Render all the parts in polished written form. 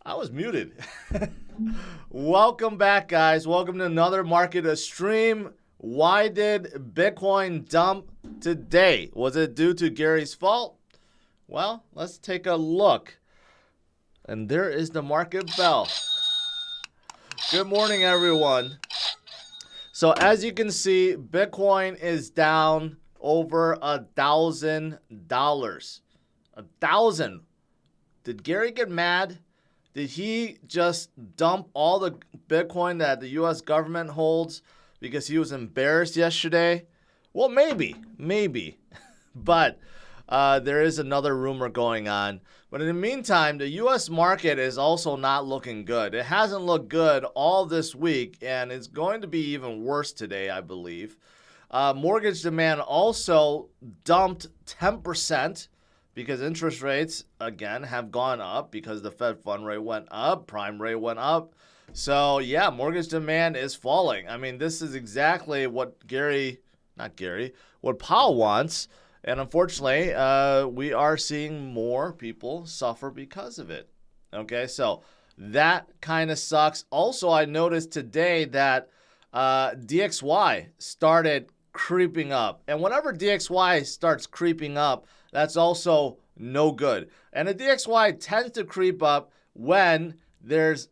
I was muted. Welcome back, guys. Welcome to another market stream. Why did Bitcoin dump today? Was it due to Gary's fault? Well, let's take a look. And there is the market bell. Good morning, everyone. So as you can see, Bitcoin is down over $1,000. 1,000. Did Gary get mad? Did he just dump all the Bitcoin that the U.S. government holds because he was embarrassed yesterday? Well, maybe. But there is another rumor going on. But in the meantime, the U.S. market is also not looking good. It hasn't looked good all this week, and it's going to be even worse today, I believe. Mortgage demand also dumped 10%. Because interest rates, again, have gone up because the Fed fund rate went up, prime rate went up. So, yeah, mortgage demand is falling. I mean, this is exactly what what Powell wants. And unfortunately, we are seeing more people suffer because of it. Okay, so that kind of sucks. Also, I noticed today that DXY started creeping up. And whenever DXY starts creeping up, that's also no good. And the DXY tends to creep up when there's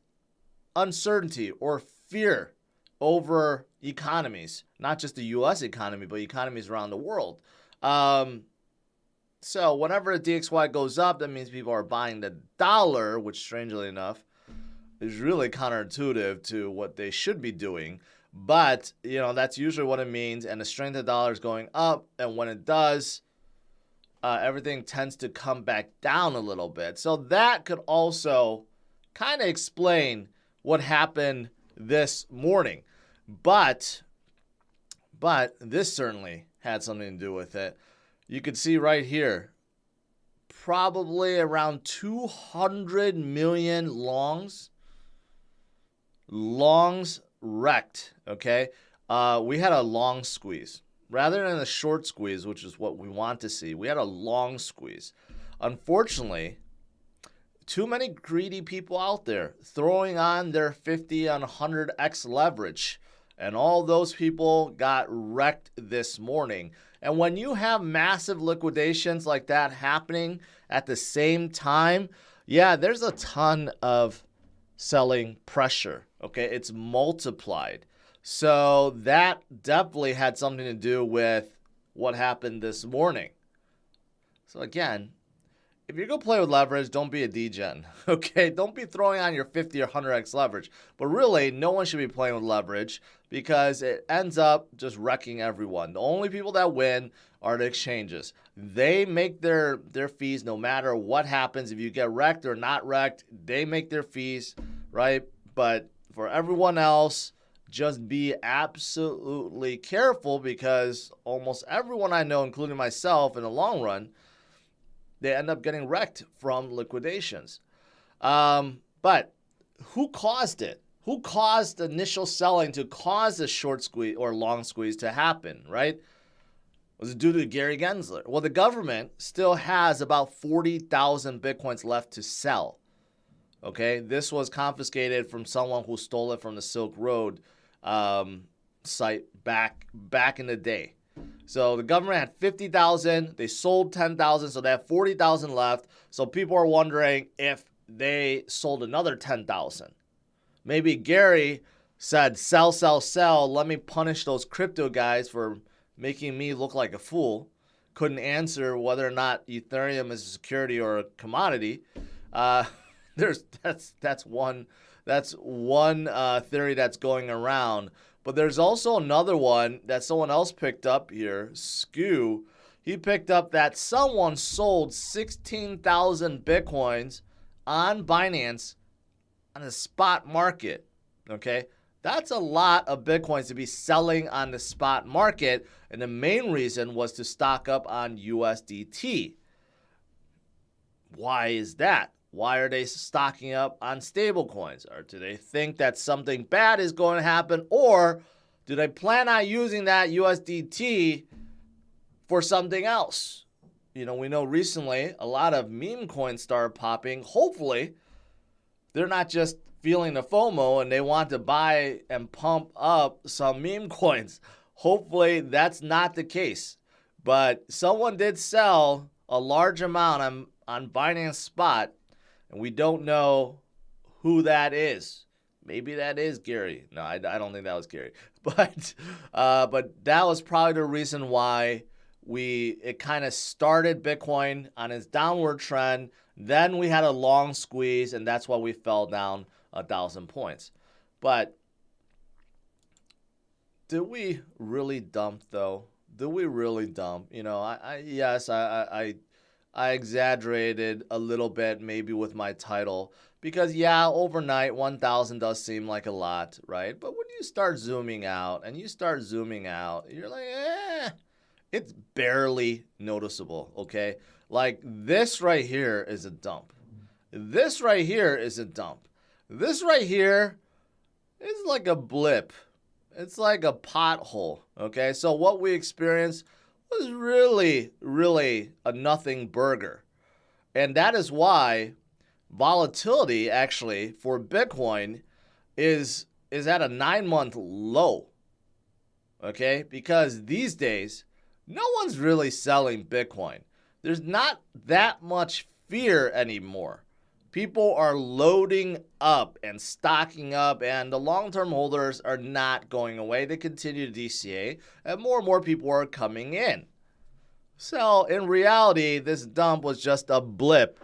uncertainty or fear over economies, not just the U.S. economy, but economies around the world. So whenever the DXY goes up, that means people are buying the dollar, which strangely enough is really counterintuitive to what they should be doing. But, you know, that's usually what it means. And the strength of the dollar is going up. And when it does, everything tends to come back down a little bit. So that could also kind of explain what happened this morning. But this certainly had something to do with it. You could see right here, probably around 200 million longs wrecked, okay? We had a long squeeze. Rather than a short squeeze, which is what we want to see, we had a long squeeze. Unfortunately, too many greedy people out there throwing on their 50 and 100x leverage. And all those people got wrecked this morning. And when you have massive liquidations like that happening at the same time, yeah, there's a ton of selling pressure, okay? It's multiplied. So that definitely had something to do with what happened this morning. So again, if you're going to play with leverage, don't be a degen, okay? Don't be throwing on your 50 or 100x leverage. But really, no one should be playing with leverage because it ends up just wrecking everyone. The only people that win are the exchanges. They make their fees no matter what happens. If you get wrecked or not wrecked, they make their fees, right? But for everyone else, just be absolutely careful because almost everyone I know, including myself, in the long run, they end up getting wrecked from liquidations. But who caused it? Who caused the initial selling to cause the short squeeze or long squeeze to happen, right? Was it due to Gary Gensler? Well, the government still has about 40,000 Bitcoins left to sell. Okay, this was confiscated from someone who stole it from the Silk Road site back in the day. So the government had 50,000, they sold 10,000, so they have 40,000 left. So people are wondering if they sold another 10,000. Maybe Gary said, sell, let me punish those crypto guys for making me look like a fool. Couldn't answer whether or not Ethereum is a security or a commodity. That's one theory that's going around. But there's also another one that someone else picked up here, Skew. He picked up that someone sold 16,000 Bitcoins on Binance on the spot market, okay? That's a lot of Bitcoins to be selling on the spot market, and the main reason was to stock up on USDT. Why is that? Why are they stocking up on stablecoins? Or do they think that something bad is going to happen? Or do they plan on using that USDT for something else? You know, we know recently a lot of meme coins started popping, hopefully they're not just feeling the FOMO and they want to buy and pump up some meme coins. Hopefully that's not the case. But someone did sell a large amount on Binance Spot, and we don't know who that is. Maybe that is Gary. No, I don't think that was Gary. But that was probably the reason why it kind of started Bitcoin on its downward trend. Then we had a long squeeze, and that's why we fell down 1,000 points. But did we really dump, though? Did we really dump? You know, I exaggerated a little bit maybe with my title because, yeah, overnight 1,000 does seem like a lot, right? But when you start zooming out and you're like, it's barely noticeable, okay? Like this right here is a dump. This right here is a dump. This right here is like a blip. It's like a pothole, okay? So what we experienced was really, really a nothing burger. And that is why volatility actually for Bitcoin is at a 9-month low, okay? Because these days, no one's really selling Bitcoin. There's not that much fear anymore. People are loading up and stocking up, and the long-term holders are not going away. They continue to DCA, and more people are coming in. So in reality, this dump was just a blip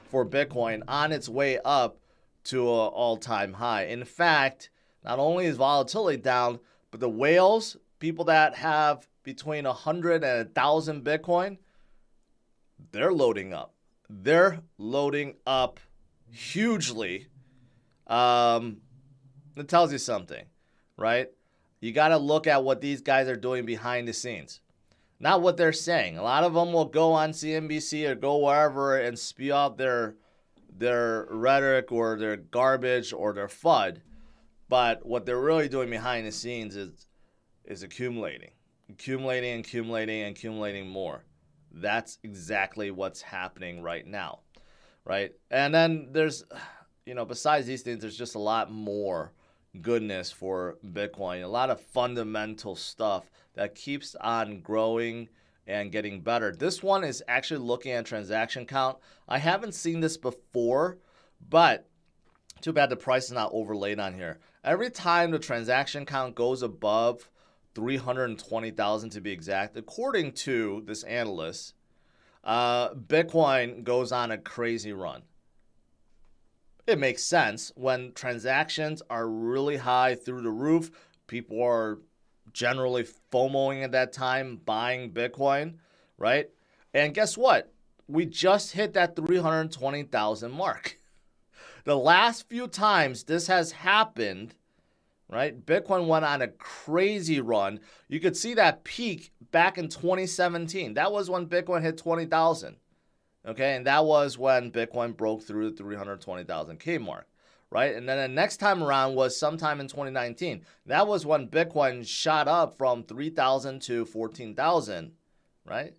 for Bitcoin on its way up to an all-time high. In fact, not only is volatility down, but the whales, people that have between 100 and 1,000 Bitcoin, they're loading up. They're loading up hugely. It tells you something, right? You got to look at what these guys are doing behind the scenes, not what they're saying. A lot of them will go on CNBC or go wherever and spew out their rhetoric or their garbage or their FUD, but what they're really doing behind the scenes is accumulating more. That's exactly what's happening right now, right? And then there's, besides these things, there's just a lot more goodness for Bitcoin, a lot of fundamental stuff that keeps on growing and getting better. This one is actually looking at transaction count. I haven't seen this before, but too bad the price is not overlaid on here. Every time the transaction count goes above 320,000 to be exact, according to this analyst, Bitcoin goes on a crazy run. It makes sense. When transactions are really high through the roof, people are generally FOMOing at that time, buying Bitcoin, right? And guess what? We just hit that 320,000 mark. The last few times this has happened, right? Bitcoin went on a crazy run. You could see that peak back in 2017. That was when Bitcoin hit 20,000. Okay, and that was when Bitcoin broke through the 320,000 mark, right? And then the next time around was sometime in 2019. That was when Bitcoin shot up from 3,000 to 14,000, right?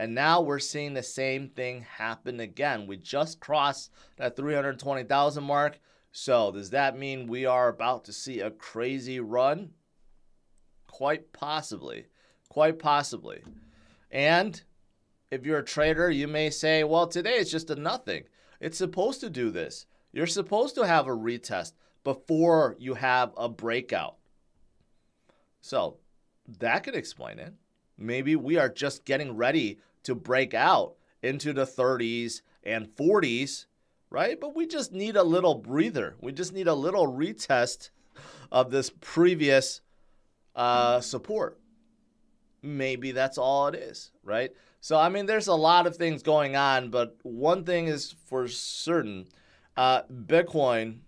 And now we're seeing the same thing happen again. We just crossed that 320,000 mark. So does that mean we are about to see a crazy run? Quite possibly. Quite possibly. And if you're a trader, you may say, well, today it's just a nothing. It's supposed to do this. You're supposed to have a retest before you have a breakout. So that could explain it. Maybe we are just getting ready to break out into the 30s and 40s, right? But we just need a little breather. We just need a little retest of this previous support. Maybe that's all it is, right? So, I mean, there's a lot of things going on, but one thing is for certain, Bitcoin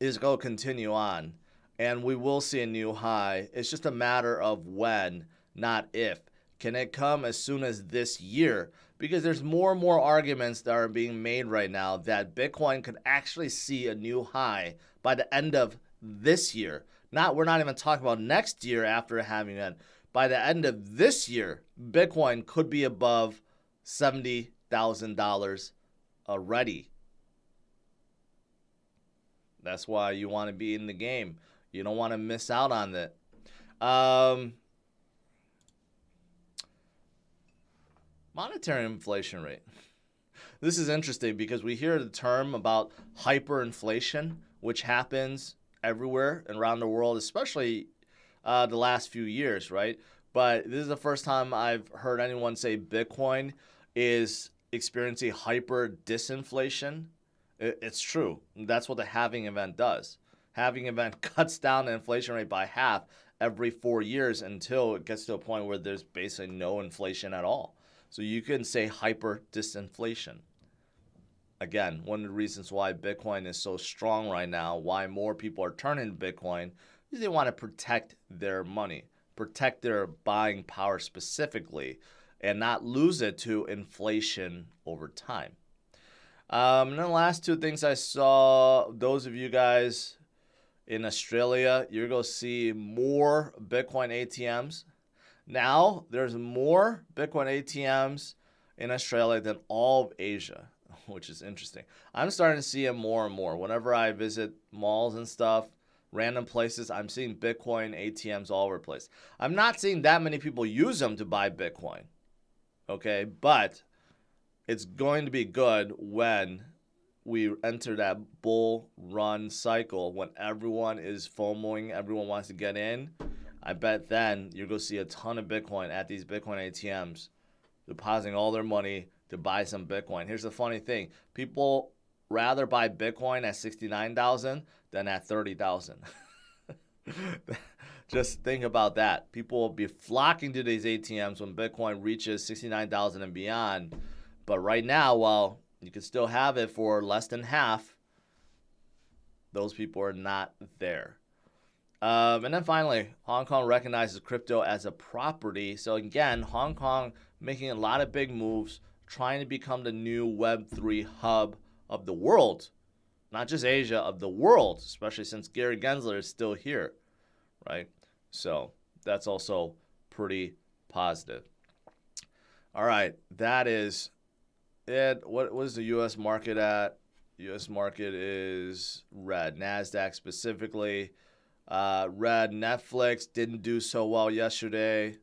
is going to continue on, and we will see a new high. It's just a matter of when, not if. Can it come as soon as this year? Because there's more and more arguments that are being made right now that Bitcoin could actually see a new high by the end of this year. We're not even talking about next year after having it. By the end of this year, Bitcoin could be above $70,000 already. That's why you want to be in the game. You don't want to miss out on it. Monetary inflation rate. This is interesting because we hear the term about hyperinflation, which happens everywhere around the world, especially the last few years, right? But this is the first time I've heard anyone say Bitcoin is experiencing hyper disinflation. It's true. That's what the halving event does. Halving event cuts down the inflation rate by half every 4 years until it gets to a point where there's basically no inflation at all. So you can say hyper disinflation. Again, one of the reasons why Bitcoin is so strong right now, why more people are turning to Bitcoin, is they want to protect their money, protect their buying power specifically, and not lose it to inflation over time. And then the last two things I saw, those of you guys in Australia, you're going to see more Bitcoin ATMs. Now, there's more Bitcoin ATMs in Australia than all of Asia, which is interesting. I'm starting to see it more and more. Whenever I visit malls and stuff, random places, I'm seeing Bitcoin ATMs all over the place. I'm not seeing that many people use them to buy Bitcoin, okay? But it's going to be good when we enter that bull run cycle, when everyone is FOMOing, everyone wants to get in. I bet then you're going to see a ton of Bitcoin at these Bitcoin ATMs depositing all their money to buy some Bitcoin. Here's the funny thing. People rather buy Bitcoin at 69,000 than at 30,000. Just think about that. People will be flocking to these ATMs when Bitcoin reaches 69,000 and beyond. But right now, while you can still have it for less than half, those people are not there. And then finally, Hong Kong recognizes crypto as a property. So again, Hong Kong making a lot of big moves, trying to become the new Web3 hub of the world. Not just Asia, of the world, especially since Gary Gensler is still here, right? So that's also pretty positive. All right, that is it. What was the U.S. market at? U.S. market is red. NASDAQ specifically. Red. Netflix didn't do so well yesterday.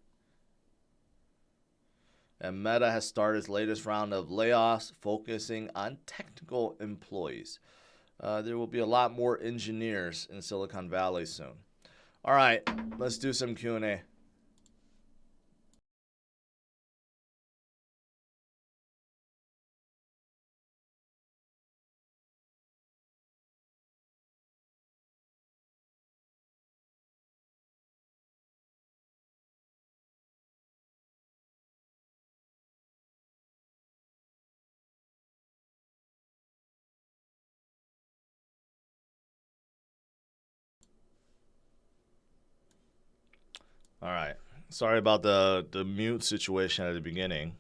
And Meta has started its latest round of layoffs, focusing on technical employees. There will be a lot more engineers in Silicon Valley soon. All right, let's do some Q&A. All right. Sorry about the mute situation at the beginning.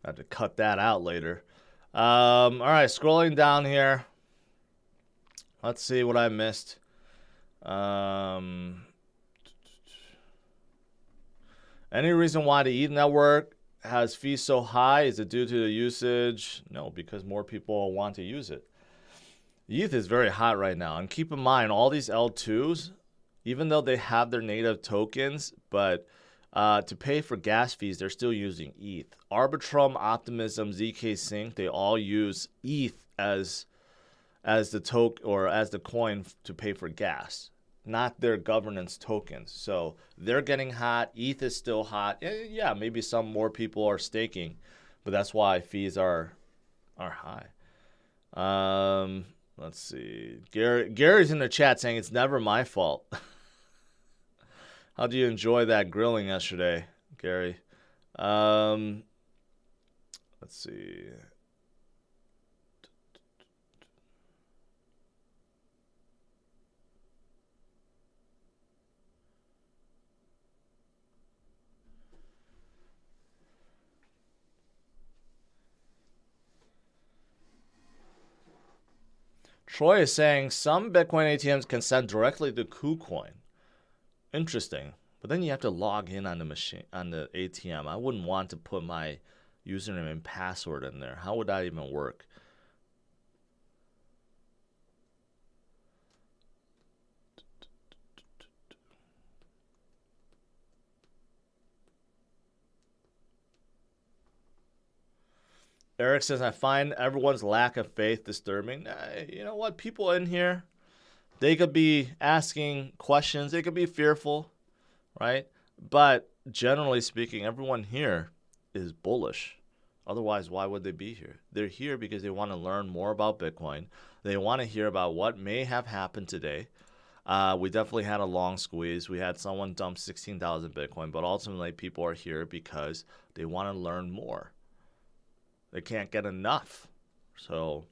I have to cut that out later. All right, scrolling down here. Let's see what I missed. Any reason why the ETH network has fees so high? Is it due to the usage? No, because more people want to use it. ETH is very hot right now. And keep in mind, all these L2s, even though they have their native tokens, but to pay for gas fees, they're still using ETH. Arbitrum, Optimism, ZK Sync, they all use ETH as the token or as the coin to pay for gas, not their governance tokens. So they're getting hot. ETH is still hot. Yeah, maybe some more people are staking, but that's why fees are high. Let's see. Gary's in the chat saying it's never my fault. How do you enjoy that grilling yesterday, Gary? Let's see. Troy is saying some Bitcoin ATMs can send directly to KuCoin. Interesting. But then you have to log in on the machine, on the ATM. I wouldn't want to put my username and password in there. How would that even work? Eric says, I find everyone's lack of faith disturbing. You know what? People in here, they could be asking questions. They could be fearful, right? But generally speaking, everyone here is bullish. Otherwise, why would they be here? They're here because they want to learn more about Bitcoin. They want to hear about what may have happened today. We definitely had a long squeeze. We had someone dump 16,000 Bitcoin, but ultimately people are here because they want to learn more. They can't get enough. So,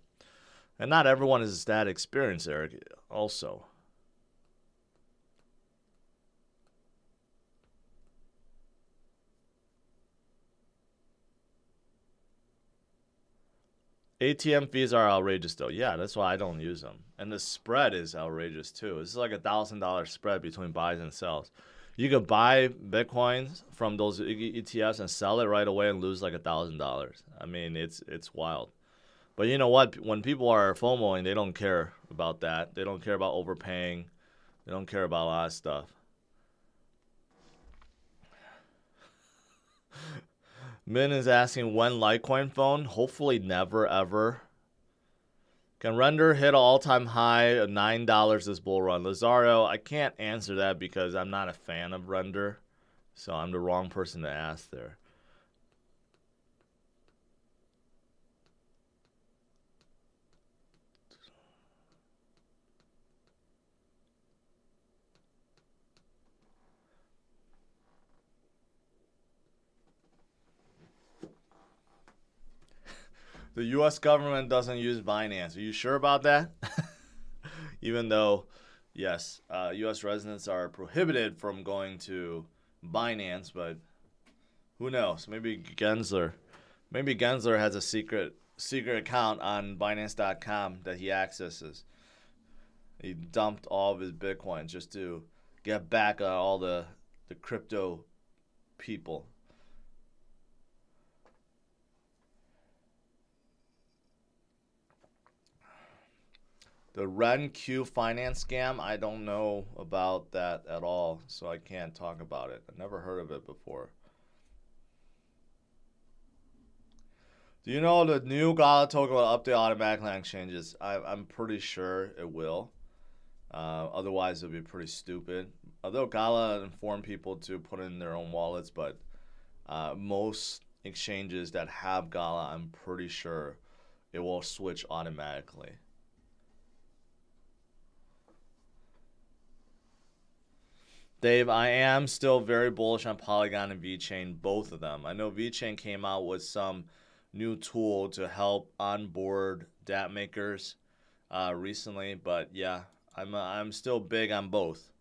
and not everyone is that experienced, Eric, also. ATM fees are outrageous, though. Yeah, that's why I don't use them. And the spread is outrageous, too. It's like $1,000 spread between buys and sells. You could buy Bitcoins from those ETFs and sell it right away and lose like $1,000. I mean, it's wild. But you know what? When people are FOMOing, they don't care about that. They don't care about overpaying. They don't care about a lot of stuff. Min is asking when Litecoin phone. Hopefully never, ever. Can Render hit an all-time high of $9 this bull run? Lazario, I can't answer that because I'm not a fan of Render. So I'm the wrong person to ask there. The U.S. government doesn't use Binance. Are you sure about that? Even though, yes, U.S. residents are prohibited from going to Binance, but who knows? Maybe Gensler has a secret account on Binance.com that he accesses. He dumped all of his Bitcoin just to get back at all the crypto people. The RenQ finance scam, I don't know about that at all, so I can't talk about it. I've never heard of it before. Do you know the new Gala token will update automatically on exchanges? I'm pretty sure it will. Otherwise, it would be pretty stupid. Although Gala informed people to put in their own wallets, but most exchanges that have Gala, I'm pretty sure it will switch automatically. Dave, I am still very bullish on Polygon and VeChain, both of them. I know VeChain came out with some new tool to help onboard dApp makers recently, but yeah, I'm still big on both.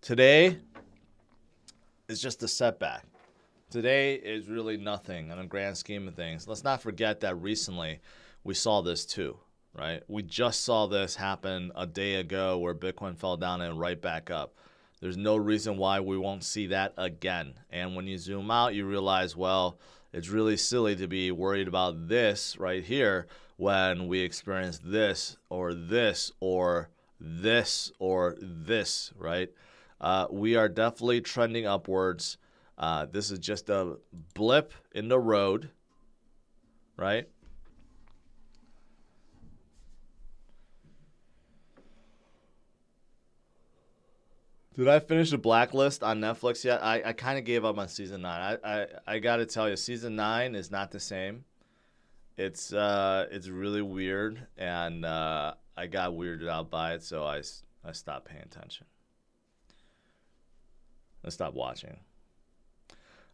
Today is just a setback. Today is really nothing in the grand scheme of things. Let's not forget that recently we saw this too, right? We just saw this happen a day ago where Bitcoin fell down and right back up. There's no reason why we won't see that again. And when you zoom out, you realize, well, it's really silly to be worried about this right here when we experience this or this or this or this, right? We are definitely trending upwards. This is just a blip in the road, right? Did I finish the Blacklist on Netflix yet? I kind of gave up on season 9. I got to tell you, season 9 is not the same. It's really weird, and I got weirded out by it, so I stopped paying attention. I stopped watching.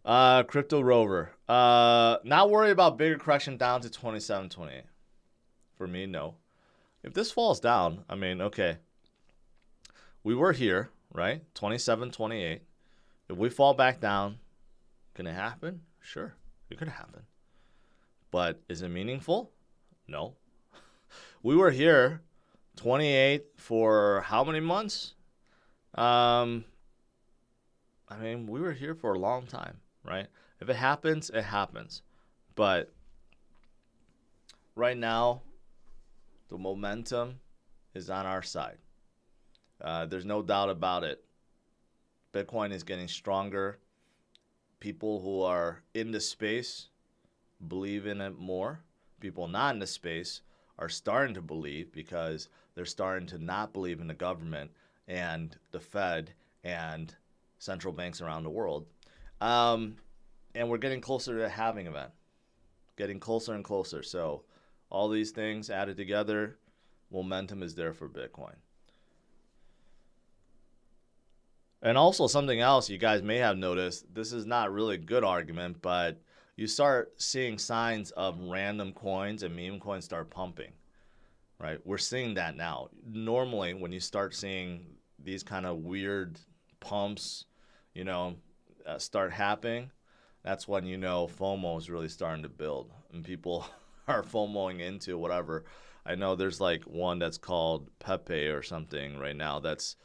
Crypto Rover. Not worried about bigger correction down to 27, 28. For me, no. If this falls down, I mean, okay. We were here, right? 27, 28. If we fall back down, can it happen? Sure, it could happen. But is it meaningful? No. We were here 28 for how many months? I mean, we were here for a long time, right? If it happens, it happens. But right now, the momentum is on our side. There's no doubt about it. Bitcoin is getting stronger. People who are in the space believe in it more. People not in the space are starting to believe because they're starting to not believe in the government and the Fed and central banks around the world. And we're getting closer to a halving event. Getting closer and closer. So all these things added together, momentum is there for Bitcoin. And also something else you guys may have noticed, this is not really a good argument, but you start seeing signs of random coins and meme coins start pumping, right? We're seeing that now. Normally, when you start seeing these kind of weird pumps, start happening, that's when FOMO is really starting to build and people are FOMOing into whatever. I know there's like one that's called Pepe or something right now that's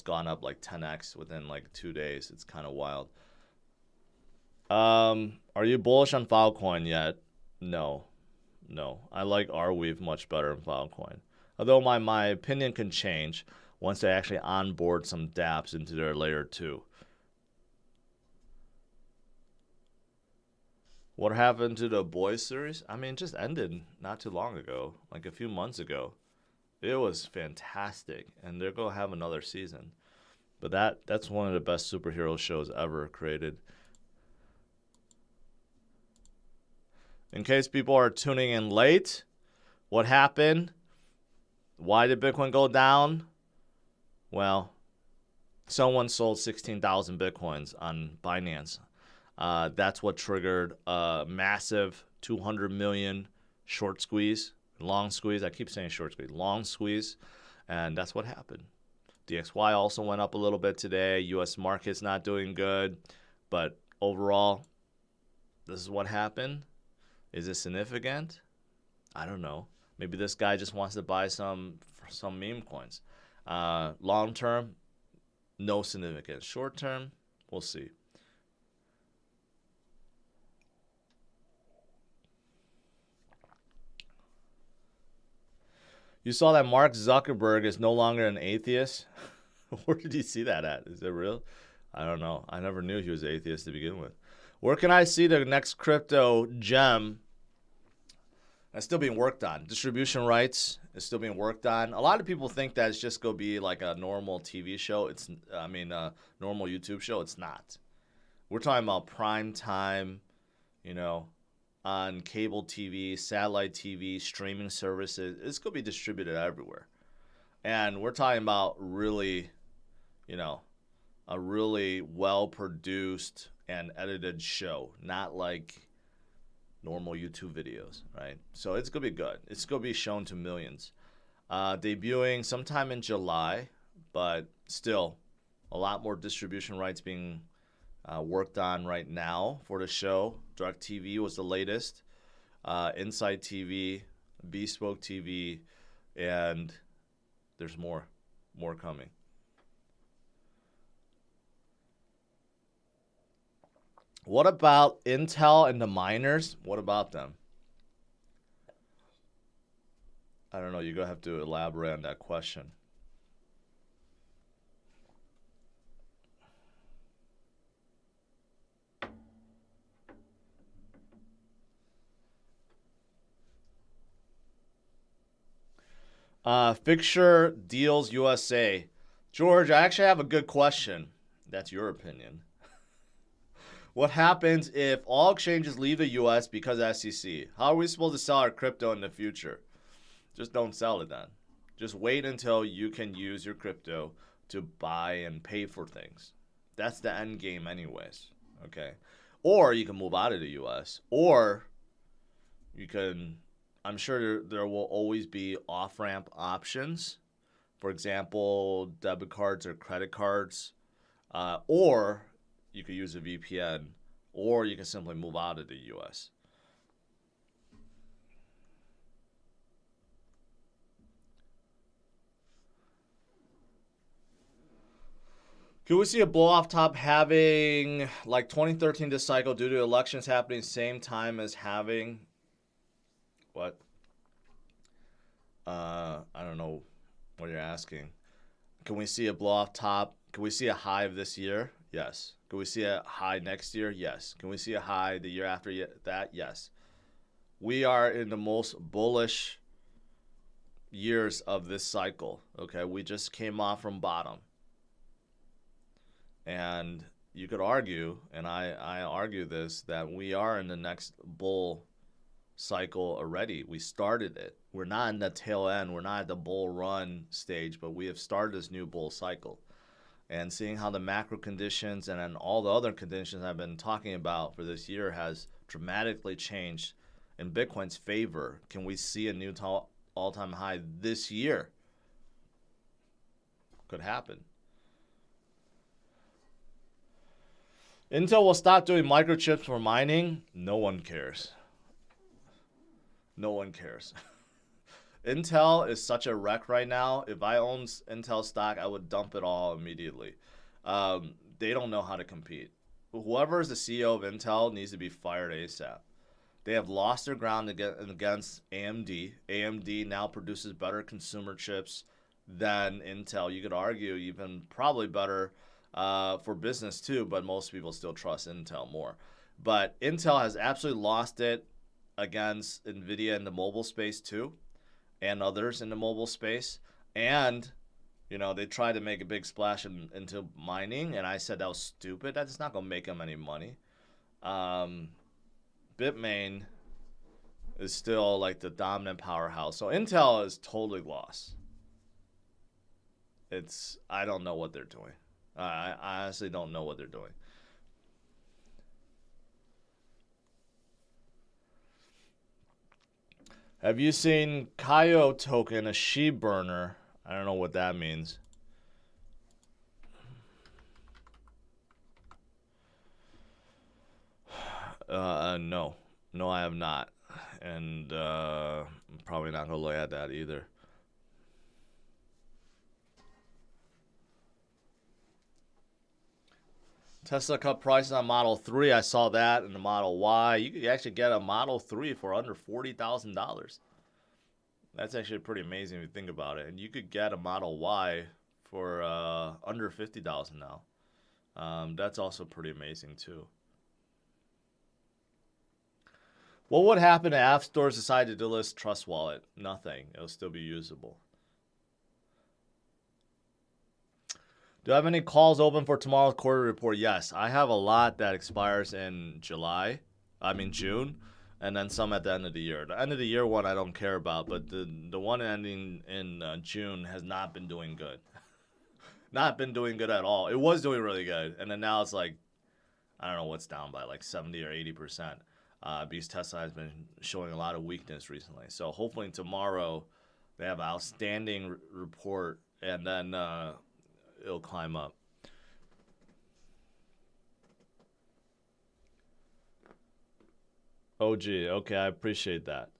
gone up like 10x within like 2 days. It's kind of wild. Are you bullish on Filecoin yet? No. I like Arweave much better than Filecoin. Although my opinion can change once they actually onboard some dApps into their layer 2. What happened to the Boys series? I mean, it just ended not too long ago, like a few months ago. It was fantastic, and they're going to have another season. But that's one of the best superhero shows ever created. In case people are tuning in late, what happened? Why did Bitcoin go down? Well, someone sold 16,000 Bitcoins on Binance. That's what triggered a massive 200 million short squeeze, long squeeze. I keep saying short squeeze, long squeeze. And that's what happened. DXY also went up a little bit today. U.S. market's not doing good. But overall, this is what happened. Is it significant? I don't know. Maybe this guy just wants to buy some meme coins. Long term, no significance. Short term, we'll see. You saw that Mark Zuckerberg is no longer an atheist? Where did you see that at? Is it real? I don't know. I never knew he was an atheist to begin with. Where can I see the next crypto gem? That's still being worked on. Distribution rights is still being worked on. A lot of people think that it's just going to be like a normal TV show. Normal YouTube show. It's not. We're talking about prime time, on cable TV, satellite TV, streaming services. It's going to be distributed everywhere. And we're talking about really, a really well-produced and edited show, not like normal YouTube videos, right? So it's going to be good. It's going to be shown to millions. Debuting sometime in July, but still a lot more distribution rights being worked on right now for the show. DirecTV was the latest. Inside TV, Bespoke TV, and there's more coming. What about Intel and the miners? What about them? I don't know. You're going to have to elaborate on that question. Fixture Deals USA. George, I actually have a good question. That's your opinion. What happens if all exchanges leave the U.S. because of SEC? How are we supposed to sell our crypto in the future? Just don't sell it then. Just wait until you can use your crypto to buy and pay for things. That's the end game anyways, okay? Or you can move out of the U.S. Or you can, I'm sure there will always be off-ramp options. For example, debit cards or credit cards. Or you could use a VPN, or you can simply move out of the U.S. Could we see a blow-off top having like 2013 this cycle due to elections happening same time as having what? I don't know what you're asking. Can we see a blow-off top? Can we see a high of this year? Yes. Can we see a high next year? Yes. Can we see a high the year after that? Yes. we are in the most bullish years of this cycle. Okay, we just came off from bottom, and you could argue, and I argue this, that we are in the next bull cycle already. We started it. We're not in the tail end. We're not at the bull run stage, but we have started this new bull cycle. And seeing how the macro conditions and then all the other conditions I've been talking about for this year has dramatically changed in Bitcoin's favor. Can we see a new all-time high this year? Could happen. Intel will stop doing microchips for mining. No one cares. No one cares. Intel is such a wreck right now. If I owned Intel stock, I would dump it all immediately. They don't know how to compete. Whoever is the CEO of Intel needs to be fired ASAP. They have lost their ground against AMD. AMD now produces better consumer chips than Intel. You could argue even probably better for business too, but most people still trust Intel more. But Intel has absolutely lost it against NVIDIA in the mobile space too, and others in the mobile space. And, you know, they tried to make a big splash into mining, and I said that was stupid. That's not going to make them any money. Bitmain is still like the dominant powerhouse. So Intel is totally lost. I don't know what they're doing. I honestly don't know what they're doing. Have you seen Kaio token, a she burner? I don't know what that means. No. No, I have not. And I'm probably not going to look at that either. Tesla cut prices on Model 3. I saw that in the Model Y. You could actually get a Model 3 for under $40,000. That's actually pretty amazing if you think about it. And you could get a Model Y for under $50,000 now. That's also pretty amazing too. What would happen if app stores decided to list Trust Wallet? Nothing. It'll still be usable. Do I have any calls open for tomorrow's quarter report? Yes. I have a lot that expires in June, and then some at the end of the year. The end of the year one I don't care about, but the one ending in June has not been doing good. Not been doing good at all. It was doing really good, and then now it's like, I don't know what's down by, like 70 or 80%. Because Tesla has been showing a lot of weakness recently. So hopefully tomorrow they have an outstanding report, and then it'll climb up. OG, okay, I appreciate that.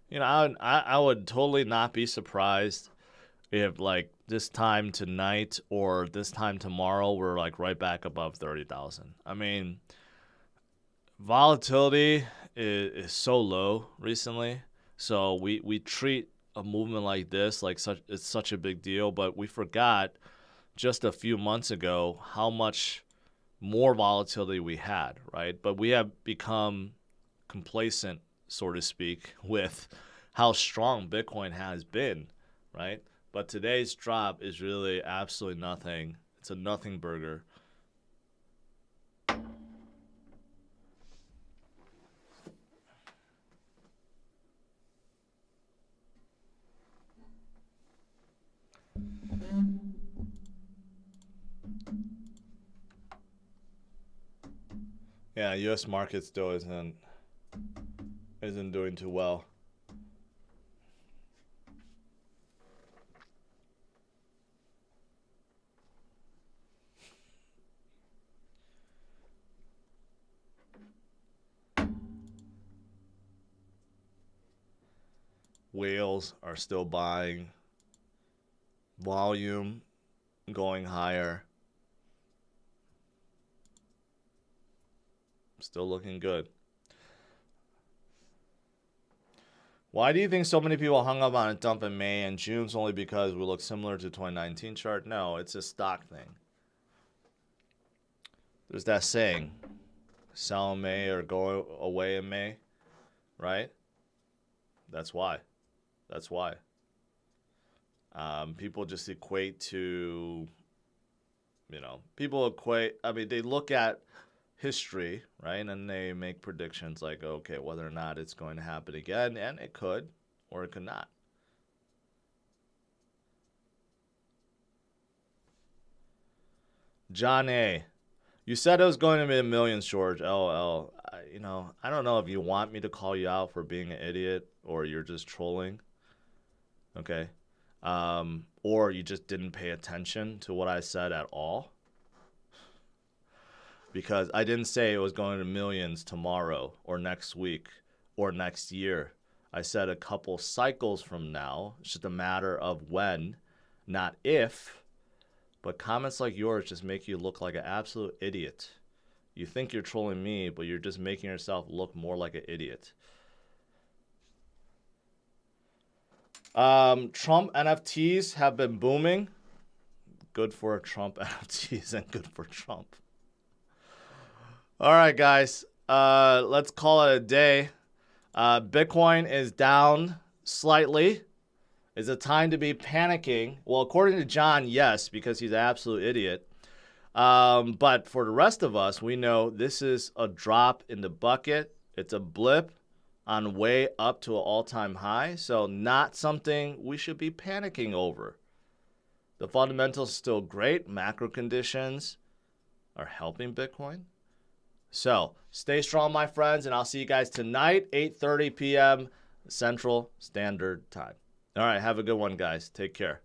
You know, I would totally not be surprised if like this time tonight or this time tomorrow we're like right back above 30,000. I mean, volatility is so low recently, so we treat a movement like this like it's such a big deal, but we forgot just a few months ago how much more volatility we had, right? But we have become complacent, so to speak, with how strong Bitcoin has been, right? But today's drop is really absolutely nothing. It's a nothing burger. Yeah, U.S. market still isn't doing too well. Whales are still buying. Volume going higher. Still looking good. Why do you think so many people hung up on a dump in May and June's only because we look similar to 2019 chart? No, it's a stock thing. There's that saying, sell in May or go away in May, right? That's why. That's why. People just equate to, people equate, they look at history, right? And they make predictions like, okay, whether or not it's going to happen again, and it could, or it could not. John A. You said it was going to be $1 million, George. LOL. I don't know if you want me to call you out for being an idiot or you're just trolling. Okay. Or you just didn't pay attention to what I said at all. Because I didn't say it was going to millions tomorrow or next week or next year. I said a couple cycles from now. It's just a matter of when, not if. But comments like yours just make you look like an absolute idiot. You think you're trolling me, but you're just making yourself look more like an idiot. Trump NFTs have been booming. Good for Trump NFTs and good for Trump. All right, guys. Let's call it a day. Bitcoin is down slightly. Is it time to be panicking? Well, according to John, yes, because he's an absolute idiot. But for the rest of us, we know this is a drop in the bucket. It's a blip on way up to an all-time high. So not something we should be panicking over. The fundamentals are still great. Macro conditions are helping Bitcoin. So stay strong, my friends, and I'll see you guys tonight, 8:30 p.m. Central Standard Time. All right, have a good one, guys. Take care.